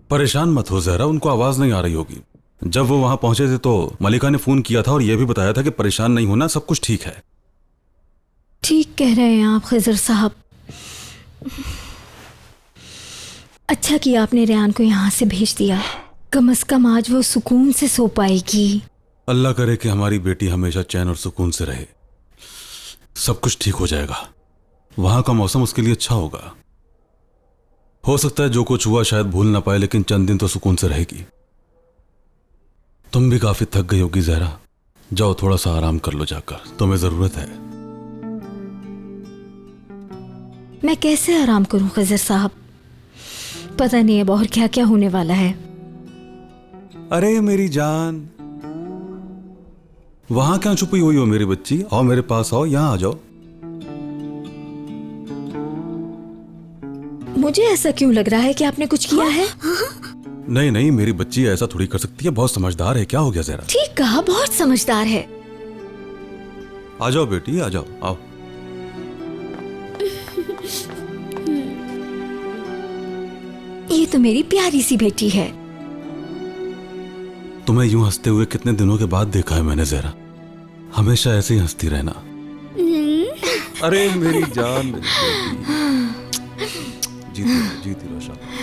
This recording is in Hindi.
परेशान मत हो जहरा, उनको आवाज नहीं आ रही होगी। जब वो वहां पहुंचे थे तो मलिका ने फोन किया था और यह भी बताया था कि परेशान नहीं होना, सब कुछ ठीक है। ठीक कह रहे हैं आप खिजर साहब। अच्छा किया आपने रेहान को यहाँ से भेज दिया, कम से कम आज वो सुकून से सो पाएगी। अल्लाह करे कि हमारी बेटी हमेशा चैन और सुकून से रहे। सब कुछ ठीक हो जाएगा। वहां का मौसम उसके लिए अच्छा होगा। हो सकता है जो कुछ हुआ शायद भूल ना पाए, लेकिन चंद दिन तो सुकून से रहेगी। तुम भी काफी थक गई होगी जहरा, जाओ थोड़ा सा आराम कर लो जाकर, तुम्हें जरूरत है। मैं कैसे आराम करूं खिजर साहब, पता नहीं अब और क्या क्या होने वाला है। अरे मेरी जान, वहां क्या छुपी हुई हो मेरी बच्ची? आओ मेरे पास आओ, यहां आ जाओ। मुझे ऐसा क्यों लग रहा है कि आपने कुछ किया है? नहीं नहीं, मेरी बच्ची ऐसा थोड़ी कर सकती है, बहुत समझदार है। क्या हो गया जरा? ठीक कहा, बहुत समझदार है। आ जाओ बेटी, आ जाओ, आओ। ये तो मेरी प्यारी सी बेटी है। तुम्हें यूं हंसते हुए कितने दिनों के बाद देखा है मैंने जहरा। हमेशा ऐसे ही हंसती रहना। अरे मेरी जान, मेरी बेटी। जीती रहो शाबाश।